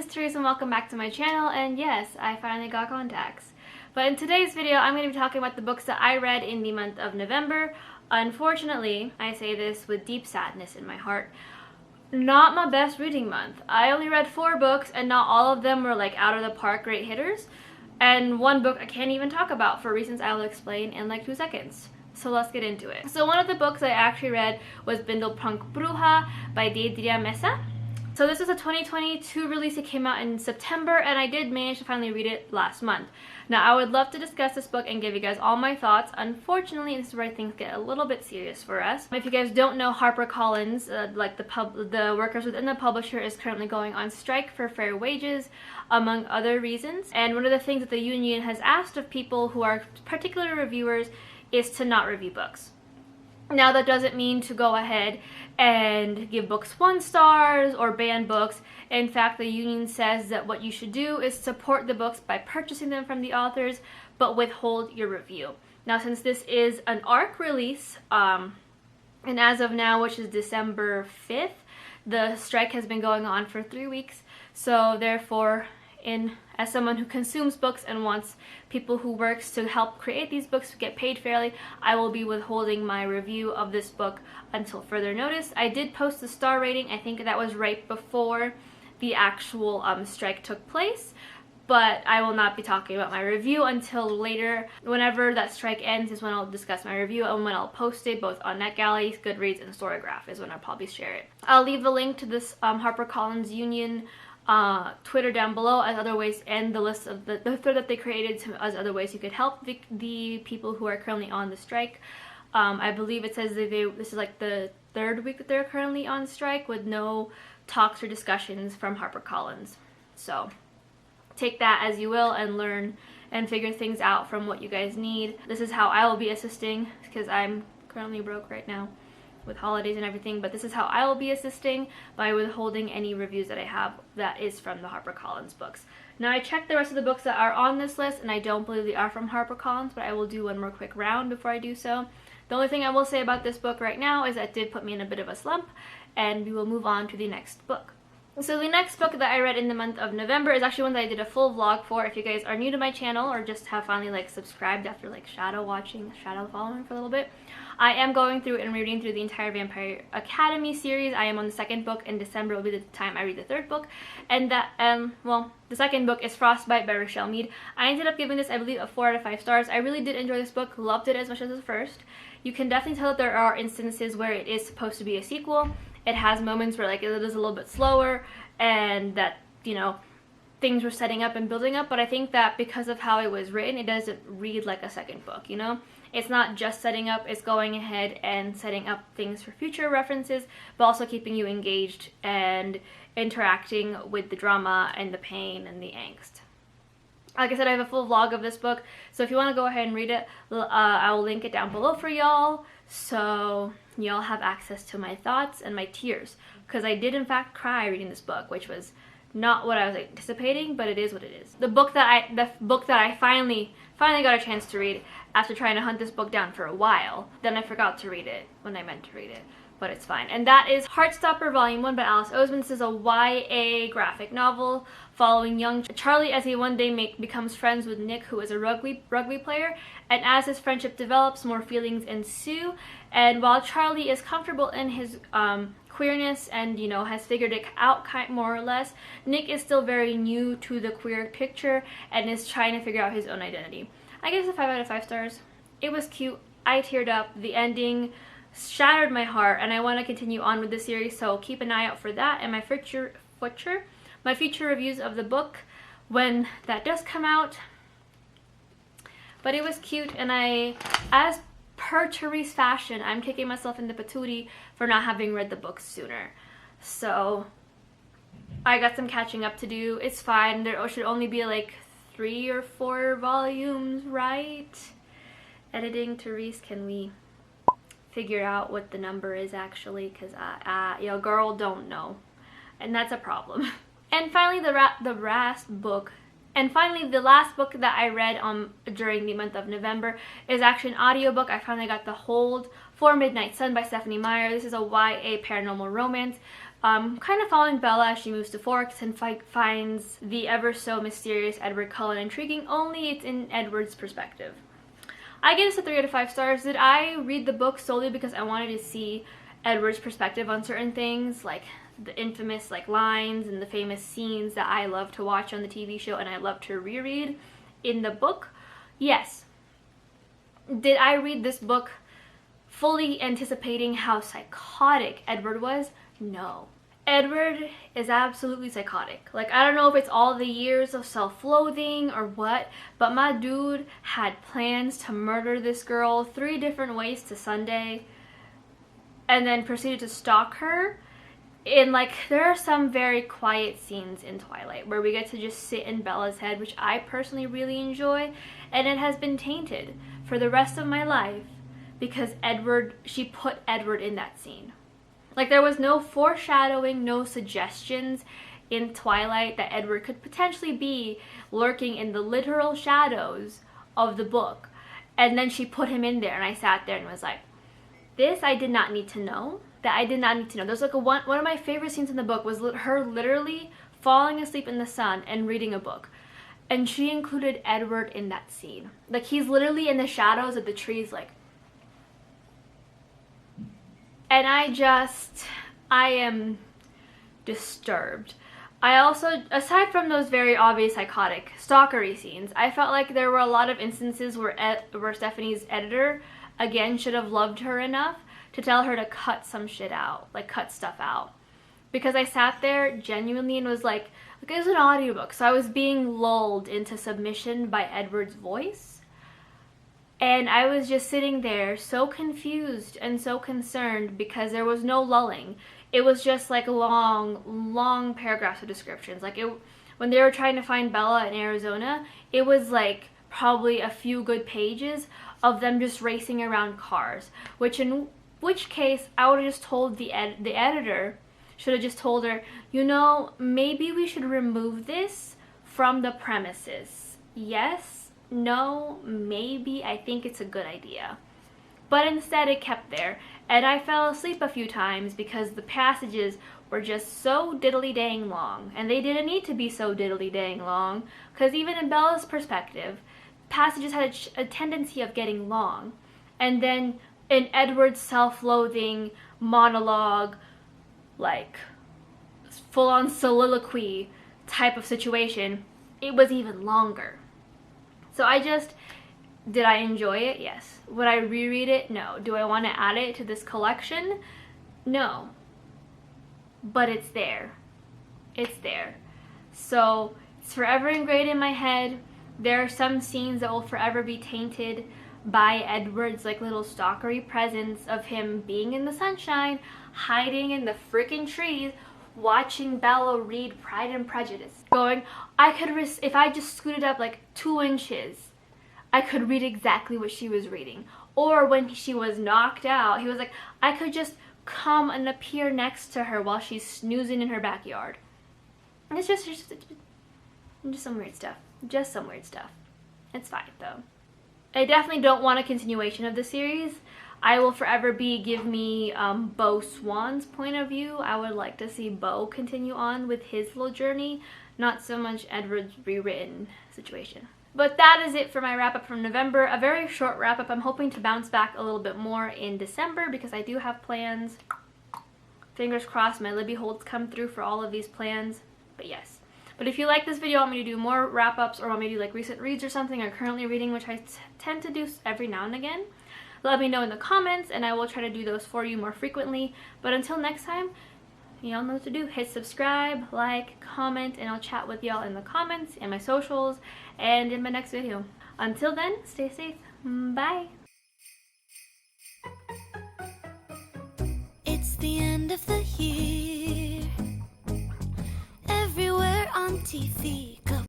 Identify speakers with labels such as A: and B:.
A: Therese and welcome back to my channel, and yes, I finally got contacts. But in today's video, I'm going to be talking about the books that I read in the month of November. Unfortunately, I say this with deep sadness in my heart, not my best reading month. I only read 4 books and not all of them were like out of the park great hitters. And one book I can't even talk about for reasons I will explain in like 2 seconds. So let's get into it. So one of the books I actually read was Bindlepunk Bruja by Deidria Mesa. So this is a 2022 release. It came out in September and I did manage to finally read it last month. Now I would love to discuss this book and give you guys all my thoughts. Unfortunately, this is where things get a little bit serious for us. If you guys don't know, HarperCollins, the workers within the publisher, is currently going on strike for fair wages, among other reasons. And one of the things that the union has asked of people who are particular reviewers is to not review books. Now that doesn't mean to go ahead and give books 1 stars or ban books. In fact, the union says that what you should do is support the books by purchasing them from the authors, but withhold your review. Now, since this is an ARC release, and as of now, which is December 5th, the strike has been going on for 3 weeks. So therefore, as someone who consumes books and wants people who works to help create these books to get paid fairly, I will be withholding my review of this book until further notice. I did post the star rating. I think that was right before the actual strike took place, but I will not be talking about my review until later. Whenever that strike ends is when I'll discuss my review and when I'll post it both on NetGalley, Goodreads, and Storygraph is when I'll probably share it. I'll leave the link to this HarperCollins Union Twitter down below as other ways, and the list of the thread that they created as other ways you could help the people who are currently on the strike. I believe it says that this is like the 3rd week that they're currently on strike with no talks or discussions from HarperCollins. So take that as you will and learn and figure things out from what you guys need. This is how I will be assisting because I'm currently broke right now with holidays and everything, but this is how I will be assisting by withholding any reviews that I have that is from the HarperCollins books. Now I checked the rest of the books that are on this list and I don't believe they are from HarperCollins, but I will do one more quick round before I do so. The only thing I will say about this book right now is that it did put me in a bit of a slump, and we will move on to the next book. So the next book that I read in the month of November is actually one that I did a full vlog for. If you guys are new to my channel or just have finally like subscribed after like shadow following for a little bit, I am going through and reading through the entire Vampire Academy series. I am on the 2nd book. In December will be the time I read the 3rd book, and that well, the 2nd book is Frostbite by Rochelle Mead. I ended up giving this, I believe, a 4 out of 5 stars. I really did enjoy this book, loved it as much as the first. You can definitely tell that there are instances where it is supposed to be a sequel. It has moments where like it is a little bit slower and that, you know, things were setting up and building up, but I think that because of how it was written, it doesn't read like a 2nd book, you know? It's not just setting up, it's going ahead and setting up things for future references, but also keeping you engaged and interacting with the drama and the pain and the angst. Like I said, I have a full vlog of this book, so if you want to go ahead and read it, I will link it down below for y'all, so y'all have access to my thoughts and my tears, because I did in fact cry reading this book, which was not what I was anticipating, but it is what it is. The book that I finally got a chance to read after trying to hunt this book down for a while, then I forgot to read it when I meant to read it, but it's fine. And that is Heartstopper Volume 1 by Alice Oseman. This is a YA graphic novel following young Charlie as he one day becomes friends with Nick, who is a rugby player, and as his friendship develops, more feelings ensue. And while Charlie is comfortable in his queerness and, you know, has figured it out more or less, Nick is still very new to the queer picture and is trying to figure out his own identity. I give this a 5 out of 5 stars. It was cute. I teared up. The ending shattered my heart, and I want to continue on with the series, so keep an eye out for that and my future reviews of the book when that does come out. But it was cute, and as per Therese fashion, I'm kicking myself in the patootie for not having read the book sooner. So I got some catching up to do. It's fine. There should only be like 3 or 4 volumes, right? Editing, Therese, can we figure out what the number is actually? Because your girl don't know, and that's a problem. And finally, the last book that I read during the month of November is actually an audiobook. I finally got The Hold for Midnight Sun by Stephanie Meyer. This is a YA paranormal romance kind of following Bella as she moves to Forks and finds the ever so mysterious Edward Cullen intriguing, only it's in Edward's perspective. I give this a 3 out of 5 stars. Did I read the book solely because I wanted to see Edward's perspective on certain things, like the infamous lines and the famous scenes that I love to watch on the TV show and I love to reread in the book? Yes. Did I read this book fully anticipating how psychotic Edward was? No. Edward is absolutely psychotic. I don't know if it's all the years of self-loathing or what, but my dude had plans to murder this girl 3 different ways to Sunday and then proceeded to stalk her. And there are some very quiet scenes in Twilight where we get to just sit in Bella's head, which I personally really enjoy, and it has been tainted for the rest of my life because she put Edward in that scene. There was no foreshadowing, no suggestions in Twilight that Edward could potentially be lurking in the literal shadows of the book. And then she put him in there, and I sat there and was like, this I did not need to know. That I did not need to know. There's one of my favorite scenes in the book was her literally falling asleep in the sun and reading a book. And she included Edward in that scene. He's literally in the shadows of the trees, and I am disturbed. I also, aside from those very obvious psychotic stalkery scenes, I felt like there were a lot of instances where Stephanie's editor, again, should have loved her enough to tell her to cut some shit out, cut stuff out. Because I sat there genuinely and was it was an audiobook, so I was being lulled into submission by Edward's voice. And I was just sitting there so confused and so concerned because there was no lulling. It was just long paragraphs of descriptions. When they were trying to find Bella in Arizona, it was probably a few good pages of them just racing around cars. In which case, I would have just told the editor, should have just told her, maybe we should remove this from the premises. Yes? No, maybe, I think it's a good idea. But instead it kept there, and I fell asleep a few times because the passages were just so diddly-dang long, and they didn't need to be so diddly-dang long, because even in Bella's perspective, passages had a tendency of getting long, and then in Edward's self-loathing monologue, full-on soliloquy type of situation, it was even longer. So did I enjoy it? Yes. Would I reread it? No. Do I want to add it to this collection? No. But it's there. It's there. So it's forever ingrained in my head. There are some scenes that will forever be tainted by Edward's little stalkery presence of him being in the sunshine, hiding in the freaking trees, watching Bella read Pride and Prejudice, going, if I just scooted up 2 inches, I could read exactly what she was reading. Or when she was knocked out, he was I could just come and appear next to her while she's snoozing in her backyard. And it's just some weird stuff. Just some weird stuff. It's fine, though. I definitely don't want a continuation of the series. I will forever give me Beau Swan's point of view. I would like to see Beau continue on with his little journey, not so much Edward's rewritten situation. But that is it for my wrap-up from November. A very short wrap-up. I'm hoping to bounce back a little bit more in December because I do have plans. Fingers crossed my Libby holds come through for all of these plans. But yes. But if you like this video, want me to do more wrap-ups, or want me to do recent reads or something I'm currently reading, which I tend to do every now and again, let me know in the comments and I will try to do those for you more frequently. But until next time, y'all know what to do. Hit subscribe, like, comment, and I'll chat with y'all in the comments, in my socials, and in my next video. Until then, stay safe. Bye.
B: It's the end of the year. Everywhere on TV.